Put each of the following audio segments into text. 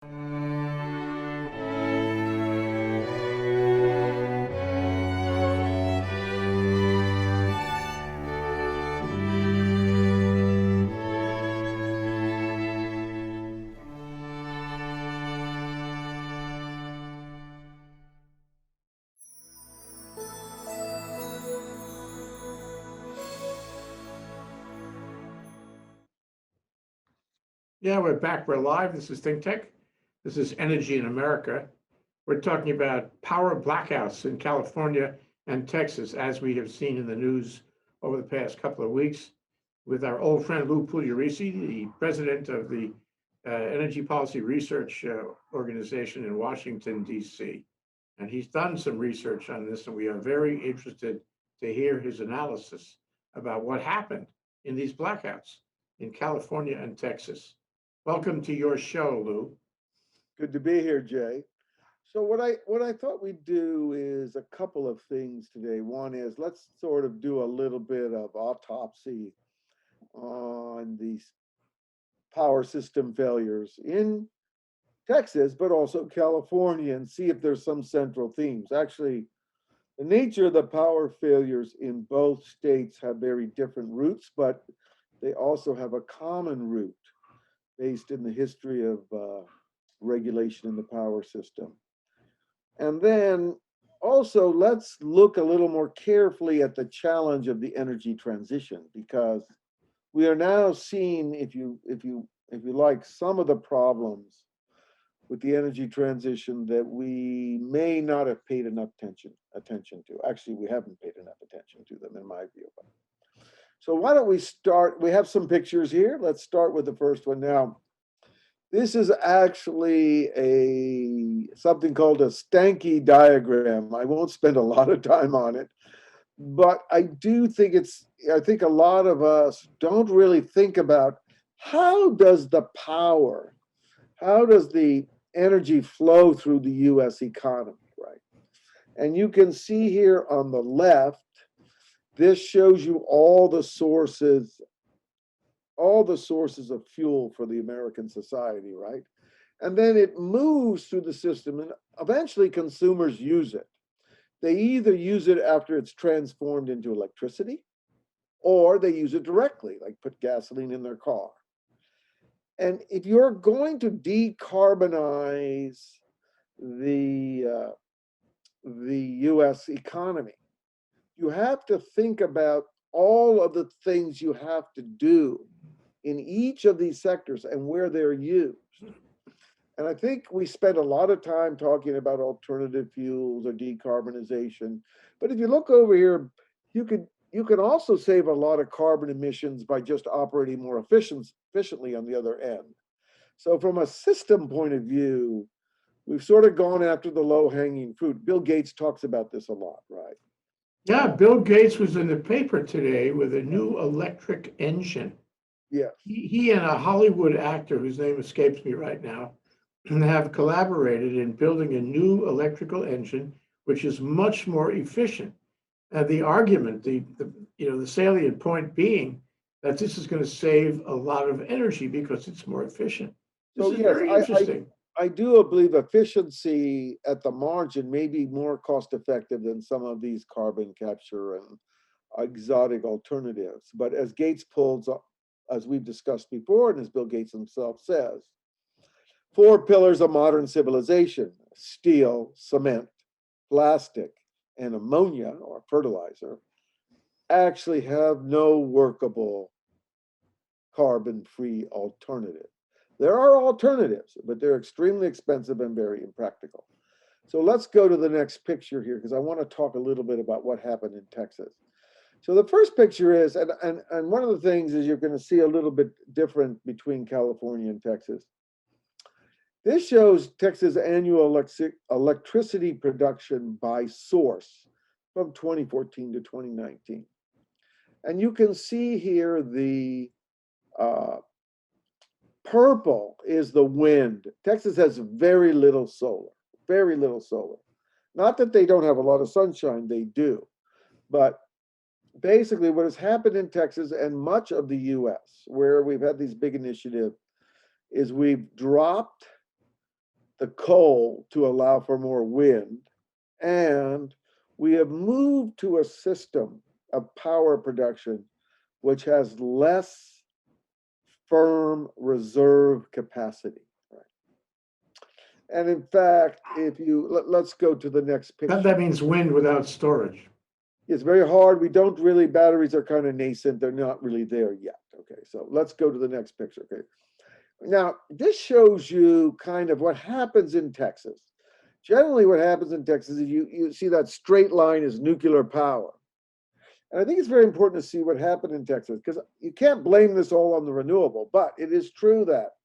Yeah, we're back. We're live. This is ThinkTech. This is Energy in America. We're talking about power blackouts in California and Texas, as we have seen in the news over the past couple of weeks, with our old friend Lou Pugliaresi, the president of the Energy Policy Research Organization in Washington, D.C. And he's done some research on this, and we are very interested to hear his analysis about what happened in these blackouts in California and Texas. Welcome to your show, Lou. Good to be here, Jay. So what I thought we'd do is a couple of things today. One is let's sort of do a little bit of autopsy on these power system failures in Texas, but also California, and see if there's some central themes. Actually, the nature of the power failures in both states have very different roots, but they also have a common root based in the history of regulation in the power system. And then also let's look a little more carefully at the challenge of the energy transition, because we are now seeing, if you like, some of the problems with the energy transition that we may not have paid enough attention to. Actually, we haven't paid enough attention to them, in my view. So why don't we start? We have some pictures here. Let's start with the first one now. This is actually something called a Stanky Diagram. I won't spend a lot of time on it, but I do think I think a lot of us don't really think about how does the energy flow through the US economy, right? And you can see here on the left, this shows you all the sources of fuel for the American society, right? And then it moves through the system, and eventually consumers use it. They either use it after it's transformed into electricity, or they use it directly, like put gasoline in their car. And if you're going to decarbonize the US economy, you have to think about all of the things you have to do in each of these sectors and where they're used. And I think we spend a lot of time talking about alternative fuels or decarbonization. But if you look over here, you can also save a lot of carbon emissions by just operating more efficiently on the other end. So from a system point of view, we've sort of gone after the low-hanging fruit. Bill Gates talks about this a lot, right? Yeah, Bill Gates was in the paper today with a new electric engine. Yeah. He and a Hollywood actor whose name escapes me right now have collaborated in building a new electrical engine, which is much more efficient. And the argument, the salient point being that this is going to save a lot of energy because it's more efficient. This is very interesting. I do believe efficiency at the margin may be more cost effective than some of these carbon capture and exotic alternatives. But as Gates pulls up, as we've discussed before, and as Bill Gates himself says, 4 pillars of modern civilization: steel, cement, plastic, and ammonia or fertilizer actually have no workable carbon-free alternative. There are alternatives, but they're extremely expensive and very impractical. So let's go to the next picture here, because I want to talk a little bit about what happened in Texas. So the first picture is, and one of the things is you're going to see a little bit different between California and Texas. This shows Texas' annual electricity production by source from 2014 to 2019. And you can see here the purple is the wind. Texas has very little solar, very little solar. Not that they don't have a lot of sunshine, they do. But basically what has happened in Texas and much of the US, where we've had these big initiatives, is we've dropped the coal to allow for more wind. And we have moved to a system of power production which has less firm reserve capacity. Right? And in fact, if you, let's go to the next picture. That means wind without storage. It's very hard. We don't really, batteries are kind of nascent. They're not really there yet. Okay, so let's go to the next picture. Okay. Now, this shows you kind of what happens in Texas. Generally, what happens in Texas is you see that straight line is nuclear power. And I think it's very important to see what happened in Texas, because you can't blame this all on the renewable, but it is true that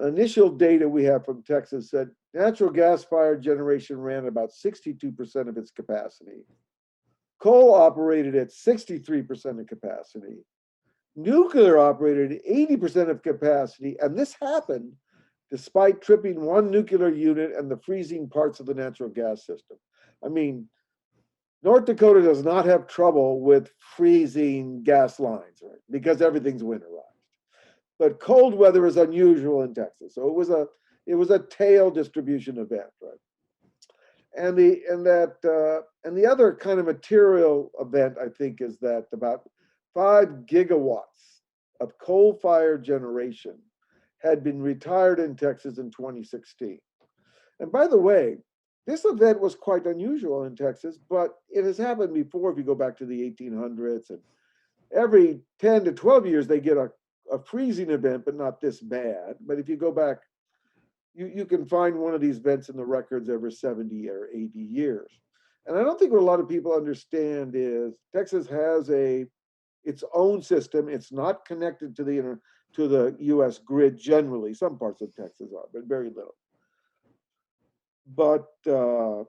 initial data we have from Texas said natural gas-fired generation ran about 62% of its capacity. Coal operated at 63% of capacity. Nuclear operated at 80% of capacity, and this happened despite tripping one nuclear unit and the freezing parts of the natural gas system. I mean, North Dakota does not have trouble with freezing gas lines, right? Because everything's winterized. But cold weather is unusual in Texas, so it was a tail distribution event, right? And the other kind of material event, I think, is that about 5 gigawatts of coal-fired generation had been retired in Texas in 2016. And by the way, this event was quite unusual in Texas, but it has happened before if you go back to the 1800s. And every 10 to 12 years, they get a freezing event, but not this bad. But if you go back, you can find one of these events in the records every 70 or 80 years. And I don't think what a lot of people understand is Texas has its own system. It's not connected to the U.S. grid generally. Some parts of Texas are, but very little. But the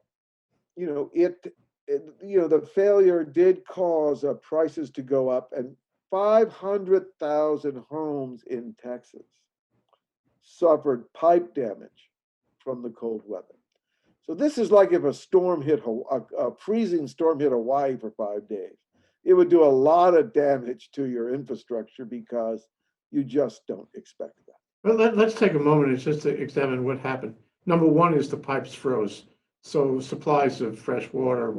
failure did cause prices to go up, and 500,000 homes in Texas suffered pipe damage from the cold weather. So this is like if a storm hit a freezing storm hit Hawaii for 5 days. It would do a lot of damage to your infrastructure because you just don't expect that. Well, let's take a moment just to examine what happened. Number one is the pipes froze, so supplies of fresh water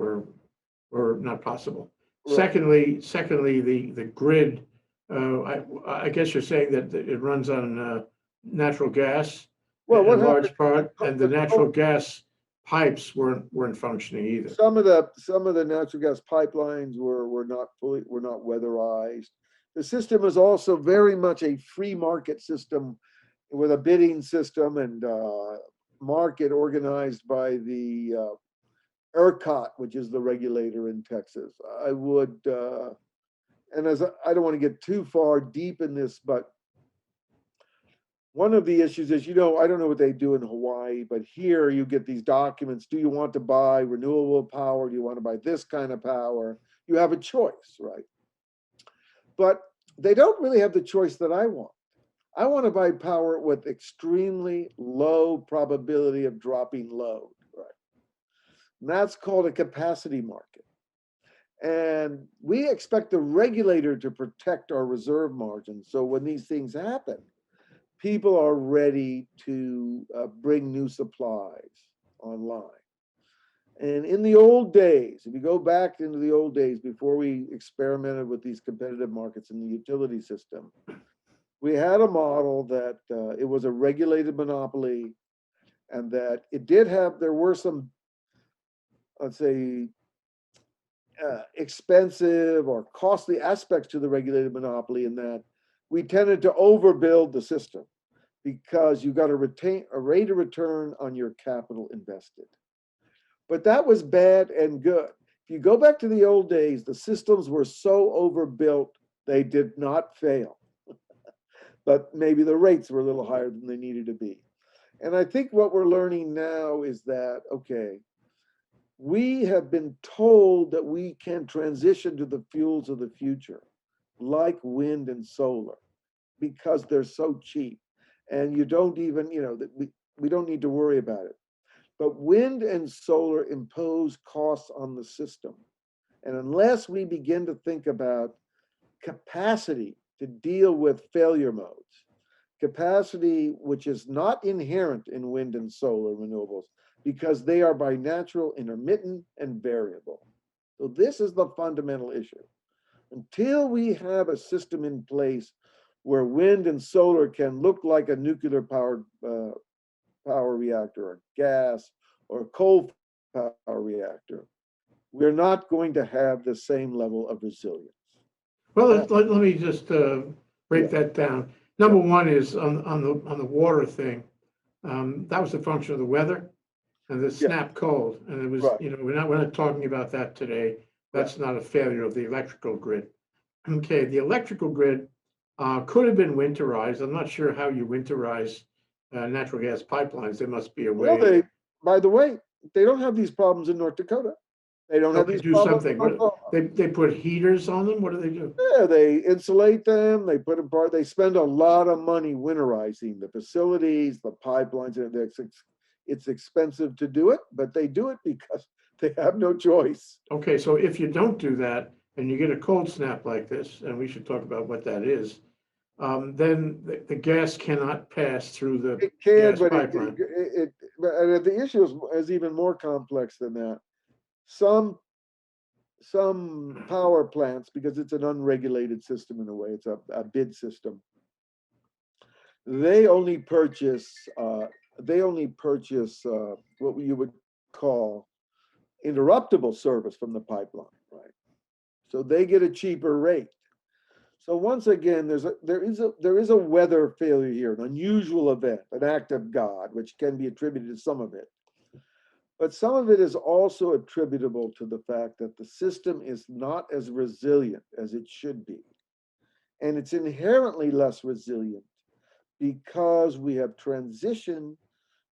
were not possible. Right. Secondly, the grid. I guess you're saying that it runs on natural gas, in large part, and the natural gas pipes weren't functioning either. Some of the natural gas pipelines were not weatherized. The system is also very much a free market system with a bidding system and market organized by the ERCOT, which is the regulator in Texas. I would, and I don't want to get too far deep in this, but one of the issues is, I don't know what they do in Hawaii, but here you get these documents. Do you want to buy renewable power? Do you want to buy this kind of power? You have a choice, right? But they don't really have the choice that I want. I want to buy power with extremely low probability of dropping load, right? And that's called a capacity market. And we expect the regulator to protect our reserve margins. So when these things happen, people are ready to bring new supplies online. And in the old days, if you go back into the old days before we experimented with these competitive markets in the utility system, we had a model that it was a regulated monopoly, and that there were some, let's say, expensive or costly aspects to the regulated monopoly, in that we tended to overbuild the system because you got to retain a rate of return on your capital invested. But that was bad and good. If you go back to the old days, the systems were so overbuilt, they did not fail. But maybe the rates were a little higher than they needed to be. And I think what we're learning now is that, okay, we have been told that we can transition to the fuels of the future, like wind and solar, because they're so cheap. And you don't even, we don't need to worry about it. But wind and solar impose costs on the system. And unless we begin to think about capacity to deal with failure modes, capacity which is not inherent in wind and solar renewables because they are by natural intermittent and variable. So this is the fundamental issue. Until we have a system in place where wind and solar can look like a nuclear powered power reactor or gas or coal power reactor, we're not going to have the same level of resilience. Well, let me just break that down. Number one is on the water thing. That was a function of the weather and the snap cold, and it was we're not talking about that today. That's not a failure of the electrical grid. Okay, the electrical grid could have been winterized. I'm not sure how you winterize natural gas pipelines. There must be a way. Well, by the way, they don't have these problems in North Dakota. They don't have these problems. They put heaters on them. What do they do? Yeah, they insulate them. They put them apart. They spend a lot of money winterizing the facilities, the pipelines. It's expensive to do it, but they do it because they have no choice. Okay, so if you don't do that and you get a cold snap like this, and we should talk about what that is, then the gas cannot pass through the gas pipeline. And the issue is even more complex than that. Some power plants, because it's an unregulated system in a way, it's a bid system. They only purchase what you would call interruptible service from the pipeline, right? So they get a cheaper rate. So once again, there is a weather failure here, an unusual event, an act of God, which can be attributed to some of it. But some of it is also attributable to the fact that the system is not as resilient as it should be. And it's inherently less resilient because we have transitioned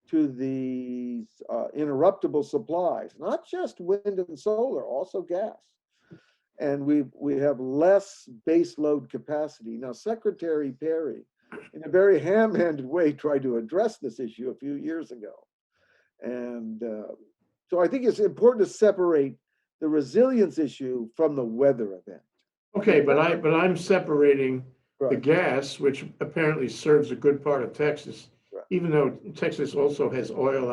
to these interruptible supplies, not just wind and solar, also gas. And we have less base load capacity. Now, Secretary Perry, in a very ham-handed way, tried to address this issue a few years ago. And so I think it's important to separate the resilience issue from the weather event. Okay, but I'm separating the gas, which apparently serves a good part of Texas, even though Texas also has oil.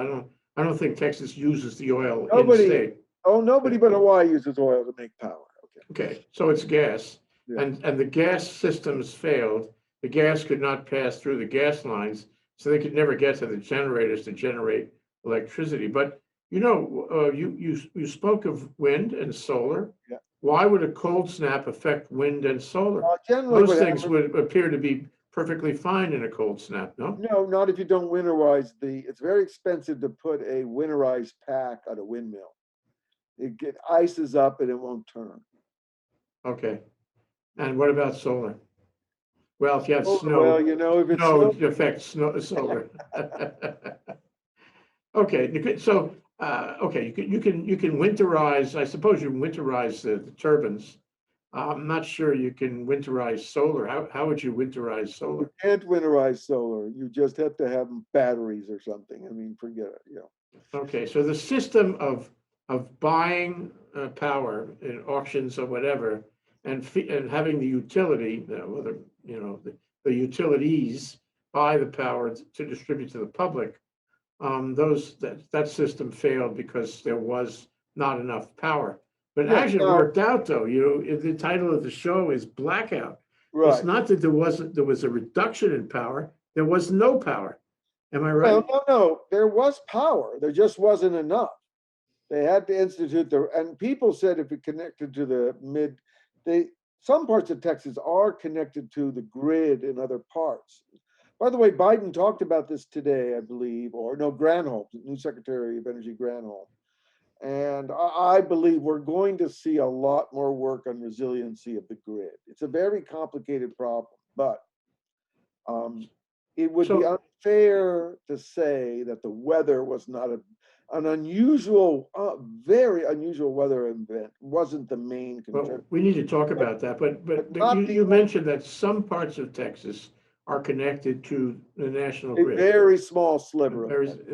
I don't think Texas uses the oil in state. Oh, nobody but Hawaii uses oil to make power. Okay, so it's gas, and the gas systems failed. The gas could not pass through the gas lines, so they could never get to the generators to generate electricity. But you spoke of wind and solar. Yeah. Why would a cold snap affect wind and solar? Those things would appear to be perfectly fine in a cold snap, no? No, not if you don't winterize it's very expensive to put a winterized pack on a windmill. It ices up and it won't turn. Okay. And what about solar? Well, if you have snow, if it's it affects solar. Okay, so you can winterize. I suppose you can winterize the turbines. I'm not sure you can winterize solar. How would you winterize solar? You can't winterize solar. You just have to have batteries or something. I mean, forget it. Okay, so the system of buying power in auctions or whatever, and having the utility, whether the utilities buy the power to distribute to the public, that system failed because there was not enough power. But as it worked out, though, the title of the show is Blackout. Right. It's not that there was a reduction in power; there was no power. Am I right? No. There was power. There just wasn't enough. They had to institute and people said if it connected to some parts of Texas are connected to the grid in other parts. By the way, Biden talked about this today, I believe, Granholm, new Secretary of Energy Granholm. And I believe we're going to see a lot more work on resiliency of the grid. It's a very complicated problem, but it would be unfair to say that the weather was not an unusual, very unusual weather event. Wasn't the main concern. Well, we need to talk about that, but you mentioned that some parts of Texas are connected to the national grid. A very small sliver.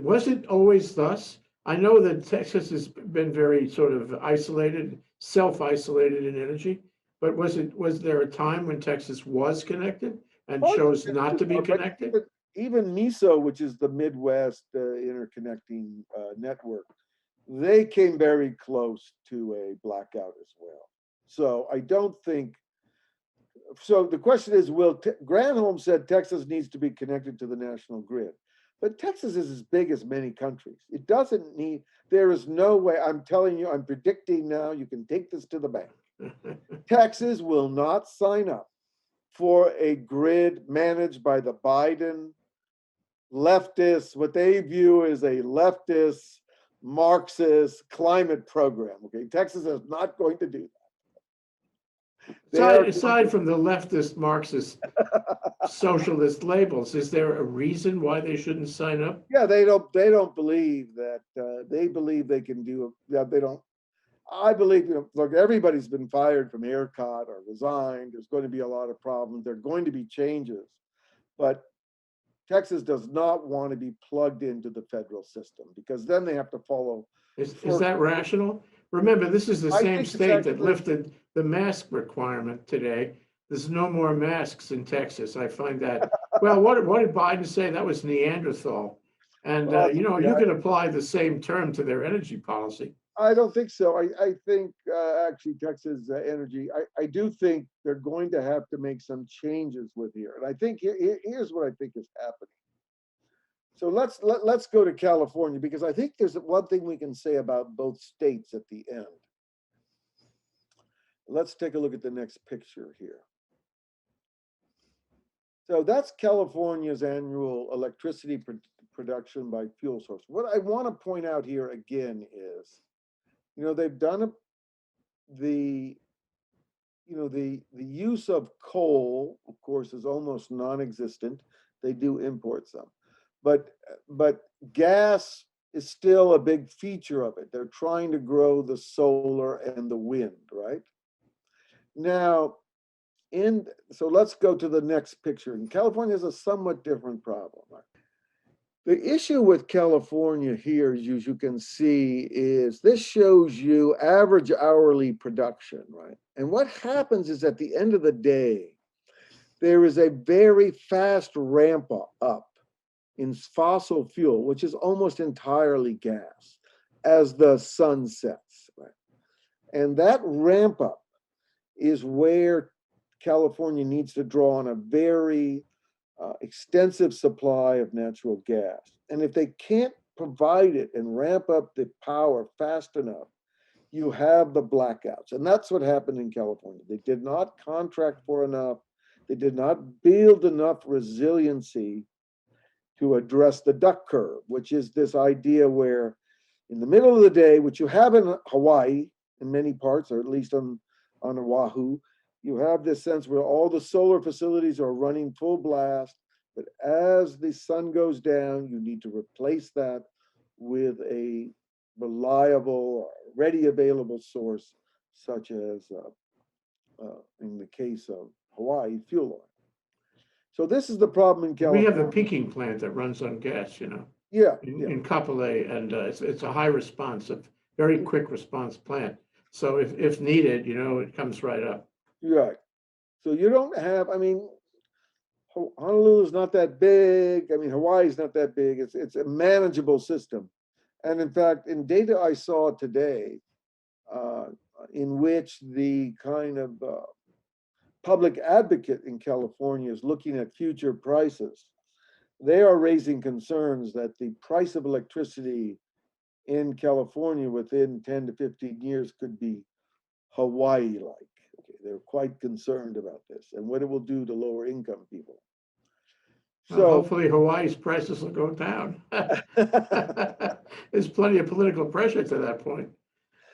Was it always thus? I know that Texas has been very sort of isolated, self-isolated in energy, but was there a time when Texas was connected? and Parts of chose not to be are, but connected? even MISO, which is the Midwest interconnecting network, they came very close to a blackout as well. So I don't think. So the question is, Granholm said Texas needs to be connected to the national grid, but Texas is as big as many countries. It doesn't need. There is no way. I'm telling you. I'm predicting now. You can take this to the bank. Texas will not sign up for a grid managed by the Biden leftist, what they view as a leftist Marxist climate program. Okay, Texas is not going to do that. Aside from the leftist Marxist socialist labels, is there a reason why they shouldn't sign up? Yeah, they don't believe that. They believe they can do. They don't. I believe, look, everybody's been fired from ERCOT or resigned. There's going to be a lot of problems. There are going to be changes, but Texas does not want to be plugged into the federal system because then they have to follow. Is that rational? Remember, this is the same state that actually lifted the mask requirement today. There's no more masks in Texas. I find that, well, what did Biden say? That was Neanderthal. And, you can apply the same term to their energy policy. I don't think so. I think actually Texas Energy, I do think they're going to have to make some changes with here. And I think here's what I think is happening. So let's go to California, because I think there's one thing we can say about both states at the end. Let's take a look at the next picture here. So that's California's annual electricity production by fuel source. What I want to point out here again is, they've done the use of coal, of course, is almost non-existent. They do import some, but gas is still a big feature of it. They're trying to grow the solar and the wind, right? Now, so let's go to the next picture. And California has a somewhat different problem. The issue with California here, as you can see, is this shows you average hourly production, right? And what happens is at the end of the day, there is a very fast ramp up in fossil fuel, which is almost entirely gas, as the sun sets, right? And that ramp up is where California needs to draw on a very extensive supply of natural gas. And if they can't provide it and ramp up the power fast enough, you have the blackouts. And that's what happened in California. They did not contract for enough. They did not build enough resiliency to address the duck curve, which is this idea where in the middle of the day, which you have in Hawaii in many parts, or at least on Oahu, you have this sense where all the solar facilities are running full blast, but as the sun goes down, you need to replace that with a reliable, ready available source, such as, in the case of Hawaii, fuel oil. So this is the problem in California. We have the peaking plant that runs on gas, Yeah. in Kapolei, and it's a high response, a very quick response plant. So if needed, it comes right up. Right. So you don't have, Honolulu is not that big. Hawaii is not that big. It's a manageable system. And in fact, in data I saw today, in which the kind of public advocate in California is looking at future prices, they are raising concerns that the price of electricity in California within 10 to 15 years could be Hawaii-like. Okay, they're quite concerned about this and what it will do to lower income people. So hopefully Hawaii's prices will go down. There's plenty of political pressure to that point.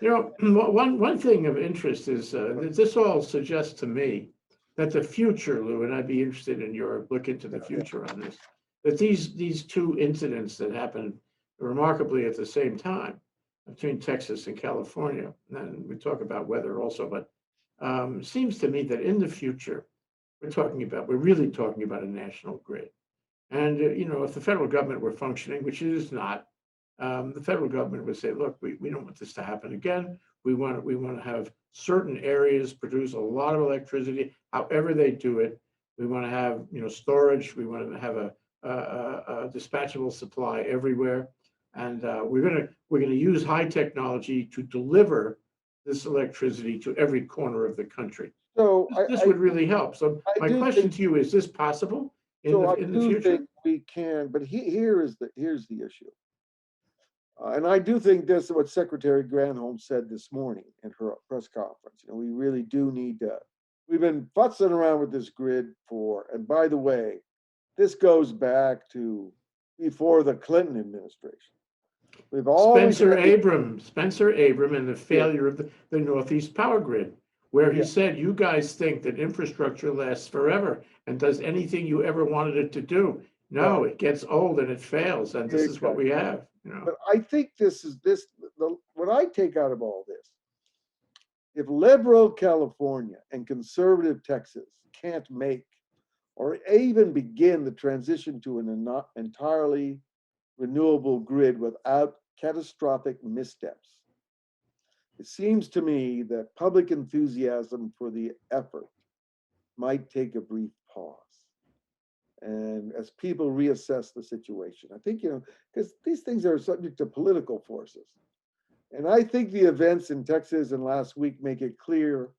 One thing of interest is this all suggests to me that the future, Lou, and I'd be interested in your look into the future on this, that these two incidents that happened remarkably at the same time between Texas and California, and we talk about weather also, but seems to me that in the future, we're really talking about a national grid. And, if the federal government were functioning, which it is not, the federal government would say, look, we don't want this to happen again. We want to have certain areas produce a lot of electricity, however they do it. We want to have, storage. We want to have a dispatchable supply everywhere. And we're gonna use high technology to deliver this electricity to every corner of the country. So This would really help. So I my do question think, to you is this possible so I in the do future? think we can, but here's the issue. And I do think this is what Secretary Granholm said this morning in her press conference. We really do need to, we've been futzing around with this grid and by the way, this goes back to before the Clinton administration. We've always Spencer had, Abram and the yeah, failure of the Northeast power grid, where he yeah, said, you guys think that infrastructure lasts forever and does anything you ever wanted it to do. right, No, it gets old and it fails, and this is what exactly. we have, But I think what I take out of all this, if liberal California and conservative Texas can't make or even begin the transition to an entirely renewable grid without catastrophic missteps, it seems to me that public enthusiasm for the effort might take a brief pause. And as people reassess the situation, I think, because these things are subject to political forces. And I think the events in Texas and last week make it clear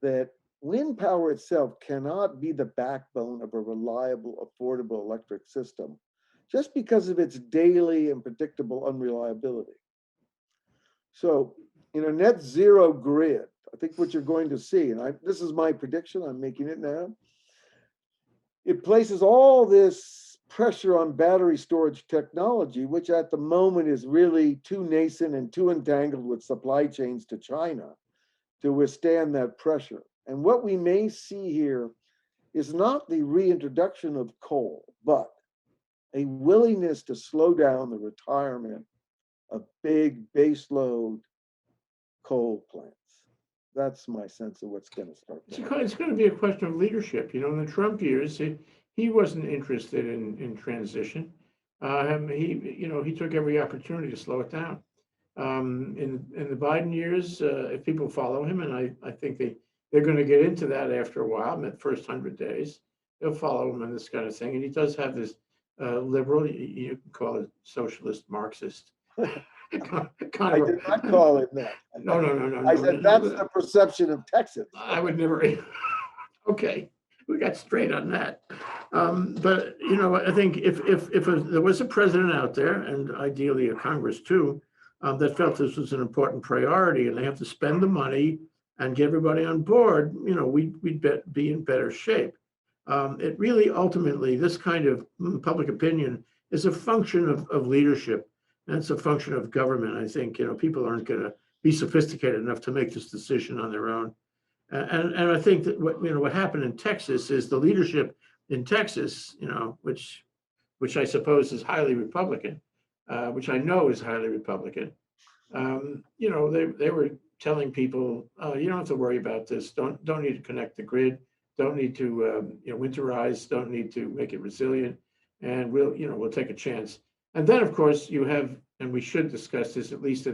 that wind power itself cannot be the backbone of a reliable, affordable electric system just because of its daily and predictable unreliability. So, in a net zero grid, I think what you're going to see, and this is my prediction, I'm making it now, it places all this pressure on battery storage technology, which at the moment is really too nascent and too entangled with supply chains to China to withstand that pressure. And what we may see here is not the reintroduction of coal, but a willingness to slow down the retirement of big baseload coal plants. That's my sense of what's going to start to happen. It's going to be a question of leadership. In the Trump years, he wasn't interested in transition. He took every opportunity to slow it down. In the Biden years, if people follow him, and I think they're going to get into that after a while, in the first 100 days, they'll follow him on this kind of thing. And he does have this liberal, you can call it socialist, Marxist. I did not call it that. No. I said that's the perception of Texas. I would never. Okay, we got straight on that. But I think if there was a president out there, and ideally a Congress too, that felt this was an important priority, and they have to spend the money and get everybody on board, we'd be in better shape. It really ultimately, this kind of public opinion is a function of leadership, and it's a function of government. I think people aren't going to be sophisticated enough to make this decision on their own. And I think that what happened in Texas is the leadership in Texas, which I suppose is highly Republican, which I know is highly Republican. They were telling people, you don't have to worry about this. Don't need to connect the grid. Don't need to winterize. Don't need to make it resilient. And we'll take a chance. And then of course you have, and we should discuss this at least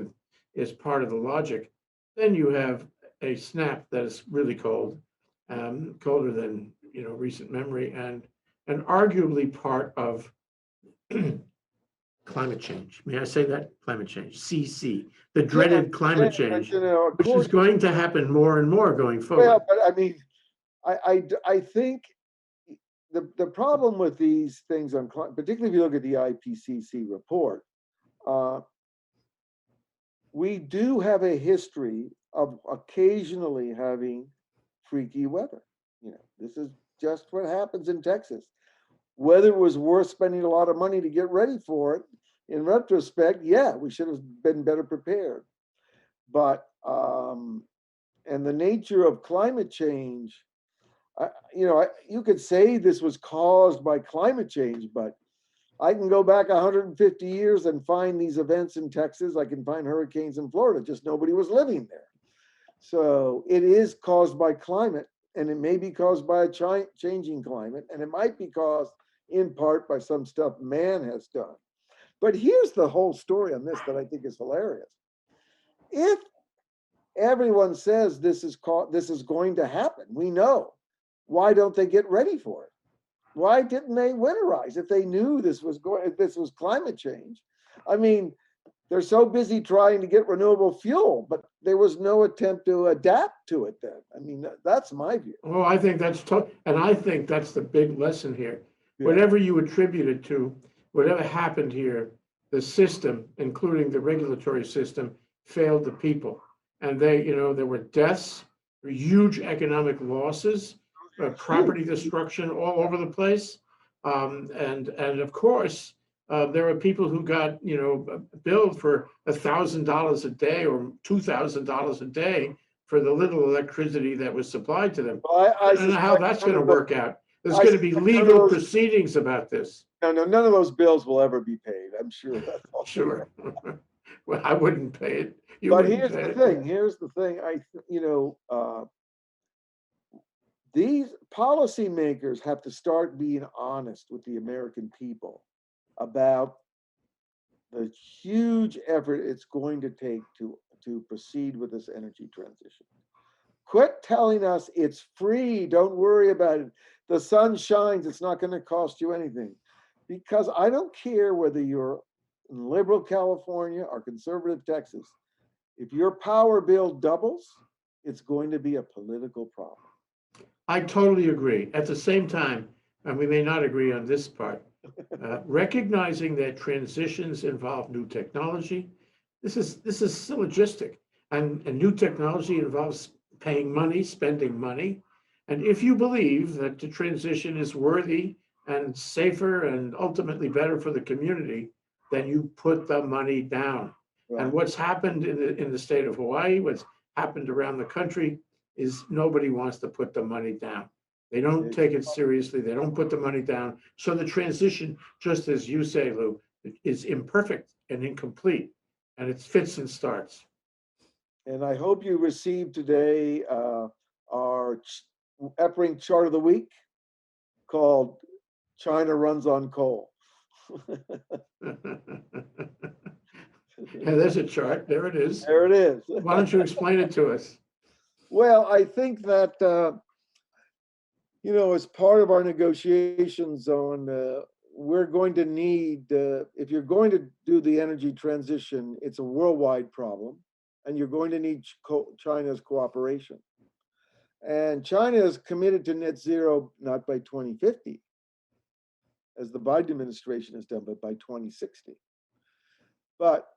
as part of the logic. Then you have a snap that is really cold, colder than recent memory, and arguably part of climate change. May I say that? Climate change, CC, the dreaded climate change, which is going to happen more and more going forward. Well, but I mean, I think the problem with these things on, particularly if you look at the IPCC report, we do have a history of occasionally having freaky weather. This is just what happens in Texas. Whether it was worth spending a lot of money to get ready for it, in retrospect, yeah, we should have been better prepared. But and the nature of climate change, you could say this was caused by climate change, but I can go back 150 years and find these events in Texas. I can find hurricanes in Florida, just nobody was living there. So it is caused by climate, and it may be caused by a changing climate, and it might be caused in part by some stuff man has done. But here's the whole story on this that I think is hilarious. If everyone says this is going to happen, we know why don't they get ready for it? Why didn't they winterize if they knew this was climate change? I mean, they're so busy trying to get renewable fuel, but there was no attempt to adapt to it then. I mean, that's my view. Well, I think and I think that's the big lesson here. Yeah. Whatever you attribute it to, whatever happened here, the system, including the regulatory system, failed the people. And there were deaths, huge economic losses, property destruction all over the place. And of course, there are people who got, billed for $1,000 a day or $2,000 a day for the little electricity that was supplied to them. Well, I don't know how that's going to work out. There's going to be legal proceedings about this. No, none of those bills will ever be paid. I'm sure that's all. Sure. Well, I wouldn't pay it. But here's the thing. Here's the thing. These policymakers have to start being honest with the American people about the huge effort it's going to take to proceed with this energy transition. Quit telling us it's free, don't worry about it. The sun shines, it's not going to cost you anything. Because I don't care whether you're in liberal California or conservative Texas, if your power bill doubles, it's going to be a political problem. I totally agree. At the same time, and we may not agree on this part, recognizing that transitions involve new technology, this is syllogistic, and new technology involves paying money, spending money. And if you believe that the transition is worthy and safer and ultimately better for the community, then you put the money down. Right. And what's happened in the state of Hawaii, what's happened around the country, is nobody wants to put the money down. They don't take it seriously. They don't put the money down. So the transition, just as you say, Lou, is imperfect and incomplete, and it fits and starts. And I hope you received today our EPRINC chart of the week called China Runs on Coal. Yeah, there's a chart. There it is. There it is. Why don't you explain it to us? Well, I think that, as part of our negotiations on, we're going to need, if you're going to do the energy transition, it's a worldwide problem, and you're going to need China's cooperation. And China is committed to net zero, not by 2050, as the Biden administration has done, but by 2060. But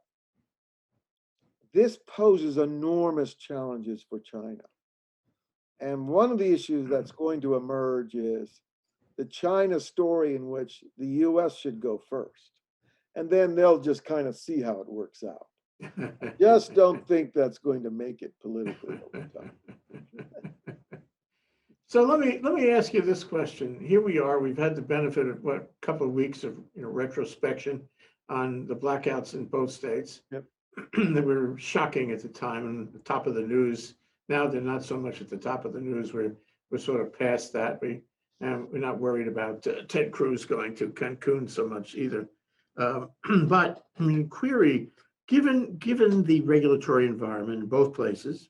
this poses enormous challenges for China. And one of the issues that's going to emerge is the China story, in which the US should go first. And then they'll just kind of see how it works out. Just don't think that's going to make it politically over time. So let me ask you this question. Here we are. We've had the benefit of a couple of weeks of retrospection on the blackouts in both states. Yep. That were shocking at the time and the top of the news. Now they're not so much at the top of the news. We're sort of past that. We're not worried about Ted Cruz going to Cancun so much either. But I mean, query, given the regulatory environment in both places,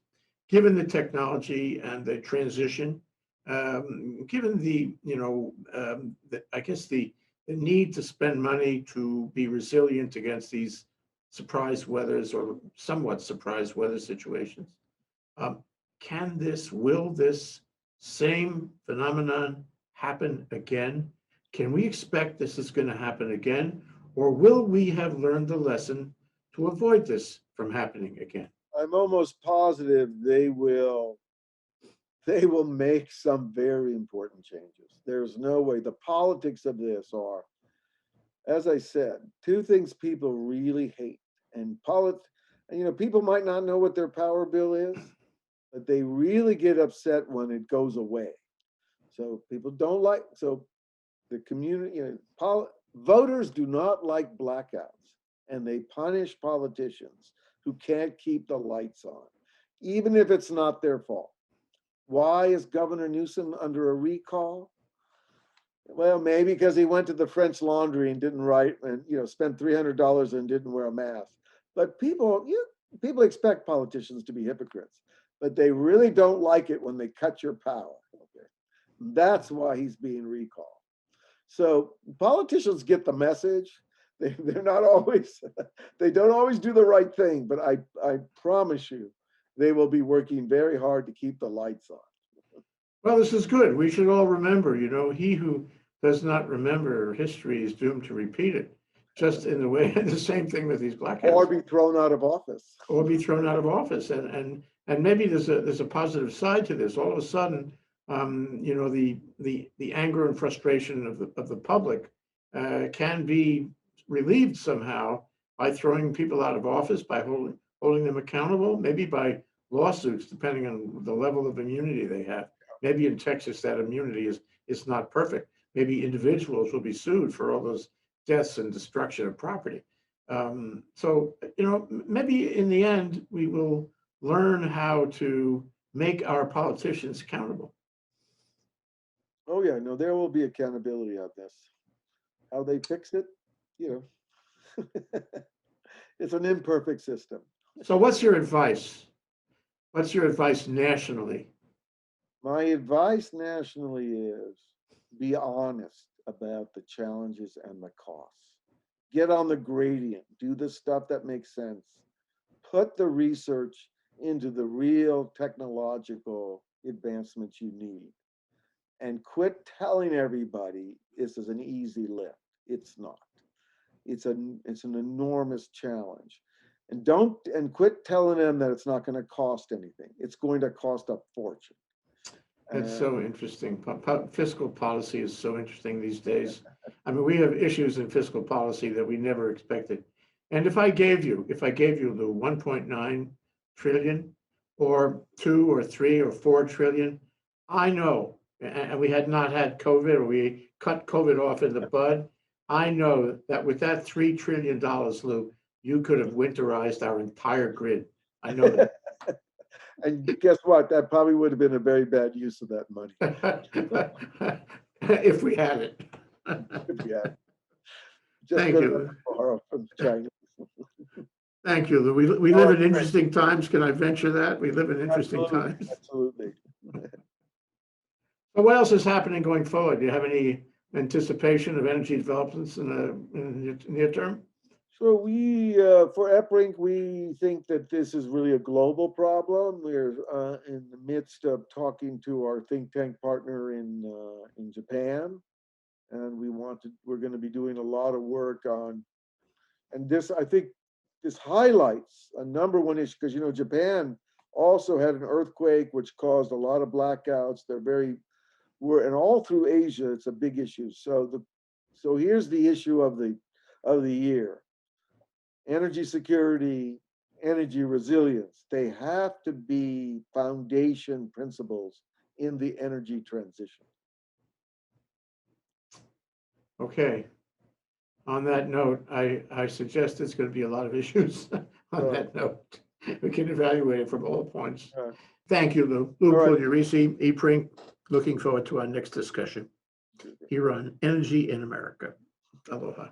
given the technology and the transition, given the I guess the need to spend money to be resilient against these surprise weathers or somewhat surprise weather situations, will this same phenomenon happen again? Can we expect this is going to happen again, or will we have learned the lesson to avoid this from happening again? I'm almost positive they will make some very important changes. There's no way. The politics of this are, as I said, two things people really hate. And people might not know what their power bill is, but they really get upset when it goes away. So people don't like, so the community, voters do not like blackouts, and they punish politicians who can't keep the lights on, even if it's not their fault. Why is Governor Newsom under a recall? Well, maybe because he went to the French Laundry and didn't spent $300 and didn't wear a mask. But people expect politicians to be hypocrites, but they really don't like it when they cut your power. Okay, That's why he's being recalled. So politicians get the message. They're not always, they don't always do the right thing, but I promise you, they will be working very hard to keep the lights on. Well, this is good. We should all remember, he who does not remember history is doomed to repeat it. Just in the way, the same thing with these blackouts. Or be thrown out of office. Or be thrown out of office. And maybe there's a positive side to this. All of a sudden, the anger and frustration of the public can be relieved somehow by throwing people out of office, by holding them accountable, maybe by lawsuits, depending on the level of immunity they have. Maybe in Texas, that immunity is not perfect. Maybe individuals will be sued for all those deaths and destruction of property. So, maybe in the end, we will learn how to make our politicians accountable. Oh yeah, no, there will be accountability on this. How they fix it, it's an imperfect system. So what's your advice? What's your advice nationally? My advice nationally is be honest about the challenges and the costs. Get on the gradient, do the stuff that makes sense. Put the research into the real technological advancements you need. And quit telling everybody this is an easy lift. It's not. It's an enormous challenge. And quit telling them that it's not going to cost anything. It's going to cost a fortune. That's so interesting. Fiscal policy is so interesting these days. I mean, we have issues in fiscal policy that we never expected. And if I gave you the 1.9 trillion or 2 or 3 or 4 trillion, I know, and we had not had COVID, or we cut COVID off in the bud, I know that with that $3 trillion, Lou, you could have winterized our entire grid. I know that. And guess what? That probably would have been a very bad use of that money. If we had it. Yeah. Thank you. Borrow from China. Thank you, Lou. We live in interesting times. Can I venture that? We live in interesting times. Absolutely. So what else is happening going forward? Do you have any anticipation of energy developments in the near term? So for EPRINC, we think that this is really a global problem. We're in the midst of talking to our think tank partner in Japan, and we're going to be doing a lot of work on, and I think this highlights a number one issue, because Japan also had an earthquake which caused a lot of blackouts. And all through Asia, it's a big issue. So here's the issue of the year. Energy security, energy resilience, they have to be foundation principles in the energy transition. Okay. On that note, I suggest there's going to be a lot of issues on that note. We can evaluate it from all points. Thank you, Lou. Lou Pugliaresi, EPRINC. Looking forward to our next discussion here on Energy in America. Aloha.